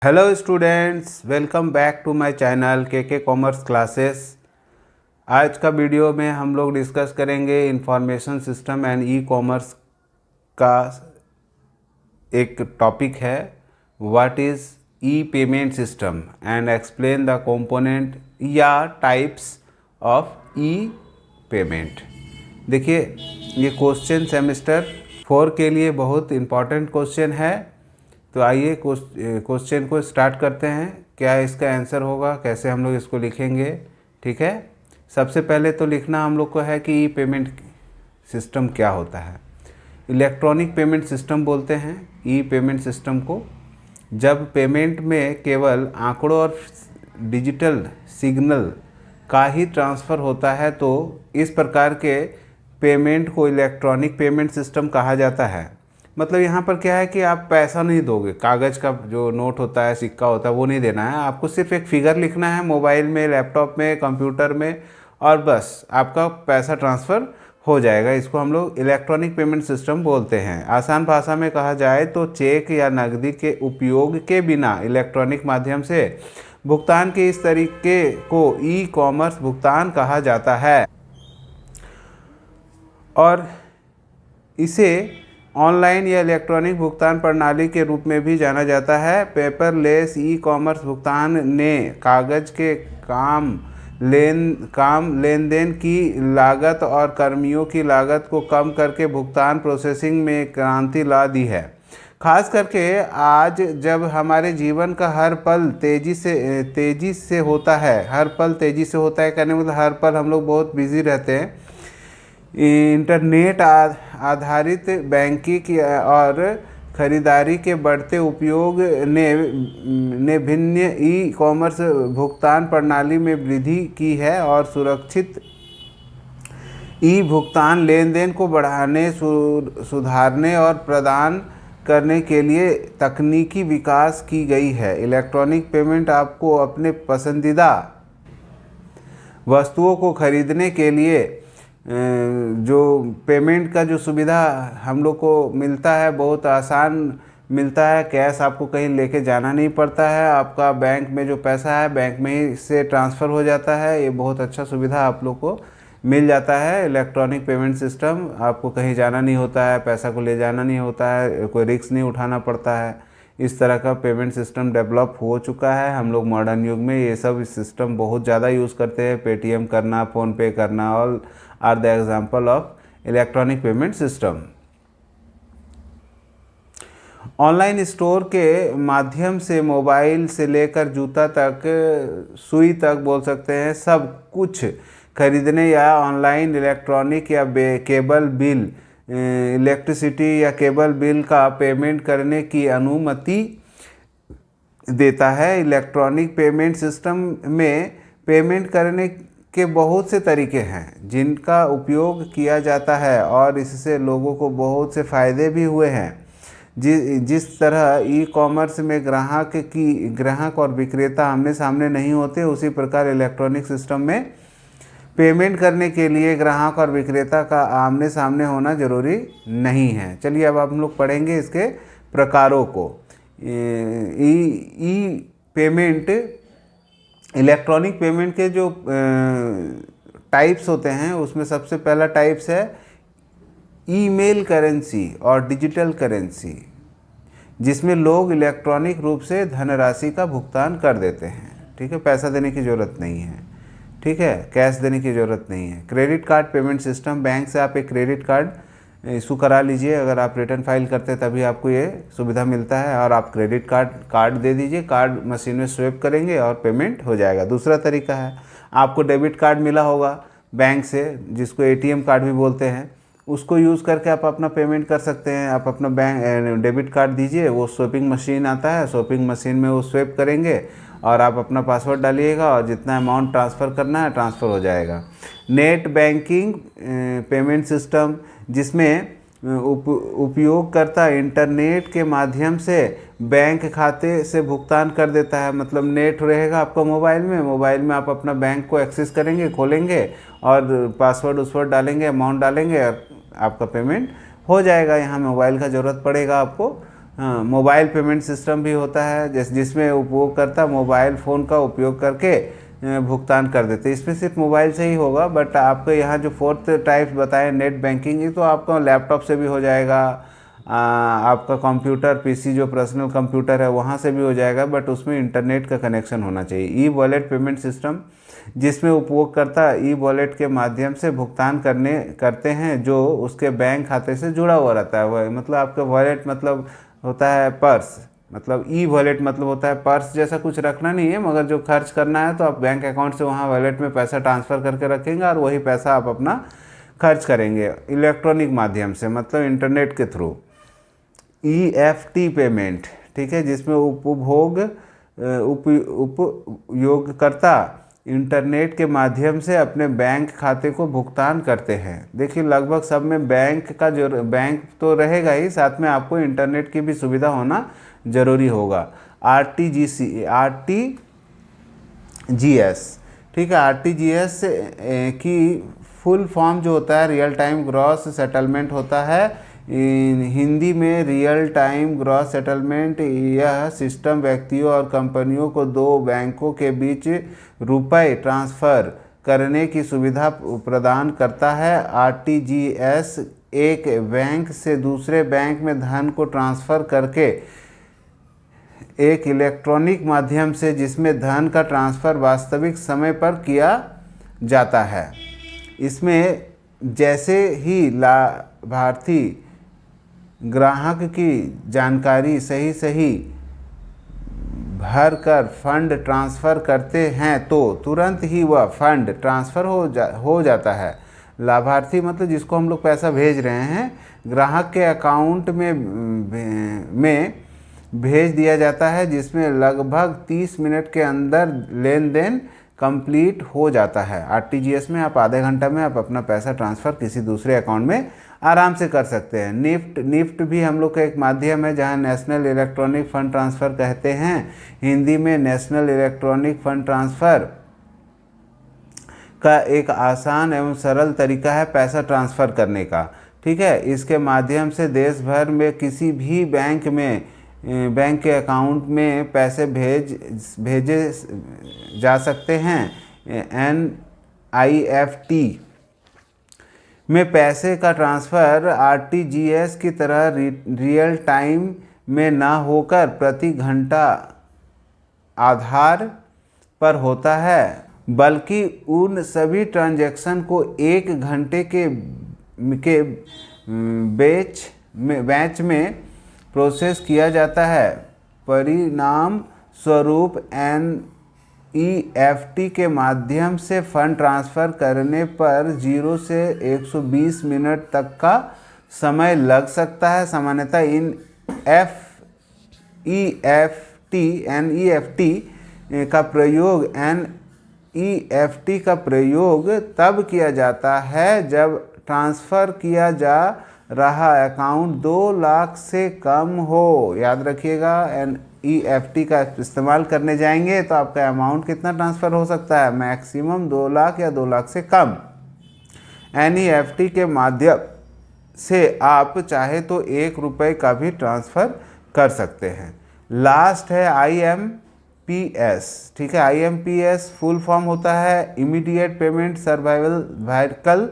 Hello students, welcome back to my channel के commerce classes. आज का वीडियो में हम लोग डिस्कस करेंगे information system and e commerce का एक टॉपिक है what is e payment system and explain the component या टाइप्स ऑफ ई पेमेंट। देखिए, ये क्वेश्चन सेमेस्टर 4 के लिए बहुत इम्पॉर्टेंट क्वेश्चन है। तो आइए क्वेश्चन को स्टार्ट करते हैं। क्या इसका आंसर होगा, कैसे हम लोग इसको लिखेंगे, ठीक है। सबसे पहले तो लिखना हम लोग को है कि ई पेमेंट सिस्टम क्या होता है। इलेक्ट्रॉनिक पेमेंट सिस्टम बोलते हैं ई पेमेंट सिस्टम को। जब पेमेंट में केवल आंकड़ों और डिजिटल सिग्नल का ही ट्रांसफ़र होता है तो इस प्रकार के पेमेंट को इलेक्ट्रॉनिक पेमेंट सिस्टम कहा जाता है। मतलब यहाँ पर क्या है कि आप पैसा नहीं दोगे, कागज़ का जो नोट होता है, सिक्का होता है, वो नहीं देना है आपको। सिर्फ एक फिगर लिखना है मोबाइल में, लैपटॉप में, कंप्यूटर में, और बस आपका पैसा ट्रांसफ़र हो जाएगा। इसको हम लोग इलेक्ट्रॉनिक पेमेंट सिस्टम बोलते हैं। आसान भाषा में कहा जाए तो चेक या नकदी के उपयोग के बिना इलेक्ट्रॉनिक माध्यम से भुगतान के इस तरीके को ई कॉमर्स भुगतान कहा जाता है और इसे ऑनलाइन या इलेक्ट्रॉनिक भुगतान प्रणाली के रूप में भी जाना जाता है। पेपरलेस ई कॉमर्स भुगतान ने कागज़ के लेन देन की लागत और कर्मियों की लागत को कम करके भुगतान प्रोसेसिंग में क्रांति ला दी है। खास करके आज जब हमारे जीवन का हर पल तेज़ी से होता है, हर पल तेज़ी से होता है कहने मतलब हर पल हम लोग बहुत बिजी रहते हैं। इंटरनेट आधारित बैंकिंग और ख़रीदारी के बढ़ते उपयोग ने भिन्न ई कॉमर्स भुगतान प्रणाली में वृद्धि की है और सुरक्षित ई भुगतान लेन देन को बढ़ाने, सुधारने और प्रदान करने के लिए तकनीकी विकास की गई है। इलेक्ट्रॉनिक पेमेंट आपको अपने पसंदीदा वस्तुओं को खरीदने के लिए जो पेमेंट का जो सुविधा हम लोग को मिलता है, बहुत आसान मिलता है। कैश आपको कहीं लेके जाना नहीं पड़ता है, आपका बैंक में जो पैसा है बैंक में ही से ट्रांसफ़र हो जाता है। ये बहुत अच्छा सुविधा आप लोग को मिल जाता है। इलेक्ट्रॉनिक पेमेंट सिस्टम, आपको कहीं जाना नहीं होता है, पैसा को ले जाना नहीं होता है, कोई रिस्क नहीं उठाना पड़ता है। इस तरह का पेमेंट सिस्टम डेवलप हो चुका है। हम लोग मॉडर्न युग में ये सब सिस्टम बहुत ज़्यादा यूज़ करते हैं। पेटीएम करना, फ़ोनपे करना, all are the example of electronic payment system. Online store के माध्यम से मोबाइल से लेकर जूता तक, सुई तक बोल सकते हैं, सब कुछ खरीदने या ऑनलाइन इलेक्ट्रॉनिक या केबल बिल, इलेक्ट्रिसिटी या केबल बिल का पेमेंट करने की अनुमति देता है। इलेक्ट्रॉनिक पेमेंट सिस्टम में पेमेंट करने के बहुत से तरीके हैं जिनका उपयोग किया जाता है और इससे लोगों को बहुत से फ़ायदे भी हुए हैं। जिस तरह ई कॉमर्स में ग्राहक और विक्रेता आमने सामने नहीं होते, उसी प्रकार इलेक्ट्रॉनिक सिस्टम में पेमेंट करने के लिए ग्राहक और विक्रेता का आमने सामने होना ज़रूरी नहीं है। चलिए अब हम लोग पढ़ेंगे इसके प्रकारों को। ई पेमेंट, इलेक्ट्रॉनिक पेमेंट के जो टाइप्स होते हैं उसमें सबसे पहला टाइप्स है ईमेल करेंसी और डिजिटल करेंसी, जिसमें लोग इलेक्ट्रॉनिक रूप से धनराशि का भुगतान कर देते हैं। ठीक है, पैसा देने की ज़रूरत नहीं है, ठीक है, कैश देने की ज़रूरत नहीं है। Credit card payment system, bank से आप एक क्रेडिट कार्ड इशू करा लीजिए। अगर आप रिटर्न फाइल करते हैं तभी आपको ये सुविधा मिलता है, और आप क्रेडिट कार्ड दे दीजिए, कार्ड मशीन में स्वैप करेंगे और पेमेंट हो जाएगा। दूसरा तरीका है, आपको डेबिट कार्ड मिला होगा बैंक से, जिसको एटीएम कार्ड भी बोलते हैं, उसको यूज़ करके आप अपना पेमेंट कर सकते हैं। आप अपना बैंक डेबिट कार्ड दीजिए, वो स्वैपिंग मशीन आता है, स्वैपिंग मशीन में वो स्वैप करेंगे और आप अपना पासवर्ड डालिएगा और जितना अमाउंट ट्रांसफ़र करना है ट्रांसफ़र हो जाएगा। नेट बैंकिंग पेमेंट सिस्टम, जिसमें उपयोगकर्ता इंटरनेट के माध्यम से बैंक खाते से भुगतान कर देता है। मतलब नेट रहेगा आपका मोबाइल में आप अपना बैंक को एक्सेस करेंगे, खोलेंगे और पासवर्ड उसवर्ड डालेंगे, अमाउंट डालेंगे और आपका पेमेंट हो जाएगा। यहाँ मोबाइल का ज़रूरत पड़ेगा आपको हाँ, मोबाइल पेमेंट सिस्टम भी होता है जिसमें उपयोगकर्ता मोबाइल फ़ोन का उपयोग करके भुगतान कर देते हैं। इसमें सिर्फ मोबाइल से ही होगा, बट आपको यहाँ जो फोर्थ टाइप बताएं नेट बैंकिंग, ये तो आपका लैपटॉप से भी हो जाएगा, आपका कंप्यूटर पीसी जो पर्सनल कंप्यूटर है वहाँ से भी हो जाएगा, बट उसमें इंटरनेट का कनेक्शन होना चाहिए। ई वॉलेट पेमेंट सिस्टम, जिसमें उपयोगकर्ता ई वॉलेट के माध्यम से भुगतान करते हैं जो उसके बैंक खाते से जुड़ा हुआ रहता है। वह मतलब आपका वॉलेट मतलब होता है पर्स, मतलब ई वॉलेट मतलब होता है पर्स जैसा कुछ रखना नहीं है, मगर जो खर्च करना है तो आप बैंक अकाउंट से वहाँ वॉलेट में पैसा ट्रांसफ़र करके रखेंगे और वही पैसा आप अपना खर्च करेंगे इलेक्ट्रॉनिक माध्यम से, मतलब इंटरनेट के थ्रू। EFT पेमेंट, ठीक है, जिसमें उपयोगकर्ता इंटरनेट के माध्यम से अपने बैंक खाते को भुगतान करते हैं। देखिए लगभग सब में बैंक तो रहेगा ही, साथ में आपको इंटरनेट की भी सुविधा होना ज़रूरी होगा। RTGS, ठीक है, RTGS की फुल फॉर्म जो होता है रियल टाइम ग्रॉस सेटलमेंट होता है, हिंदी में रियल टाइम ग्रॉस सेटलमेंट। यह सिस्टम व्यक्तियों और कंपनियों को दो बैंकों के बीच रुपए ट्रांसफ़र करने की सुविधा प्रदान करता है। RTGS एक बैंक से दूसरे बैंक में धन को ट्रांसफ़र करके एक इलेक्ट्रॉनिक माध्यम से जिसमें धन का ट्रांसफ़र वास्तविक समय पर किया जाता है। इसमें जैसे ही लाभार्थी ग्राहक की जानकारी सही भर कर फंड ट्रांसफ़र करते हैं तो तुरंत ही वह फंड ट्रांसफ़र हो जाता है। लाभार्थी मतलब जिसको हम लोग पैसा भेज रहे हैं, ग्राहक के अकाउंट में भेज दिया जाता है, जिसमें लगभग 30 मिनट के अंदर लेन देन कंप्लीट हो जाता है। RTGS में आप आधे घंटा में आप अपना पैसा ट्रांसफ़र किसी दूसरे अकाउंट में आराम से कर सकते हैं। निफ्ट भी हम लोग का एक माध्यम है जहां नेशनल इलेक्ट्रॉनिक फ़ंड ट्रांसफ़र कहते हैं, हिंदी में नेशनल इलेक्ट्रॉनिक फ़ंड ट्रांसफ़र का एक आसान एवं सरल तरीका है पैसा ट्रांसफ़र करने का, ठीक है। इसके माध्यम से देश भर में किसी भी बैंक के अकाउंट में पैसे भेजे जा सकते हैं। NIFT में पैसे का ट्रांसफ़र RTGS की तरह रियल टाइम में ना होकर प्रति घंटा आधार पर होता है, बल्कि उन सभी ट्रांजैक्शन को 1 घंटे के बैच में प्रोसेस किया जाता है। परिणाम स्वरूप NEFT के माध्यम से फंड ट्रांसफ़र करने पर 0 से 120 मिनट तक का समय लग सकता है। सामान्यतः इन NEFT का प्रयोग तब किया जाता है जब ट्रांसफ़र किया जा रहा अकाउंट 2 लाख से कम हो। याद रखिएगा, NEFT का इस्तेमाल करने जाएंगे तो आपका अमाउंट कितना ट्रांसफ़र हो सकता है, मैक्सिमम 2 लाख या 2 लाख से कम। NEFT के माध्यम से आप चाहे तो 1 रुपये का भी ट्रांसफ़र कर सकते हैं। लास्ट है IMPS, ठीक है। IMPS फुल फॉर्म होता है immediate payment survival vehicle,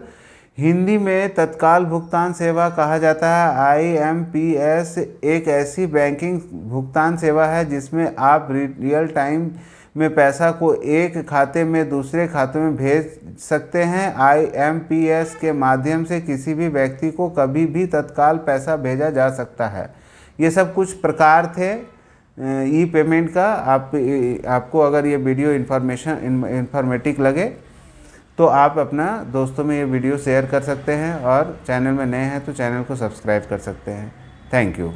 Hindi में तत्काल भुगतान सेवा कहा जाता है। IMPS एक ऐसी बैंकिंग भुगतान सेवा है जिसमें आप रियल टाइम में पैसा को एक खाते में दूसरे खाते में भेज सकते हैं। IMPS के माध्यम से किसी भी व्यक्ति को कभी भी तत्काल पैसा भेजा जा सकता है। ये सब कुछ प्रकार थे ई पेमेंट का। आपको अगर ये वीडियो इन्फॉर्मेटिव लगे तो आप अपना दोस्तों में ये वीडियो शेयर कर सकते हैं, और चैनल में नए हैं तो चैनल को सब्सक्राइब कर सकते हैं। Thank you.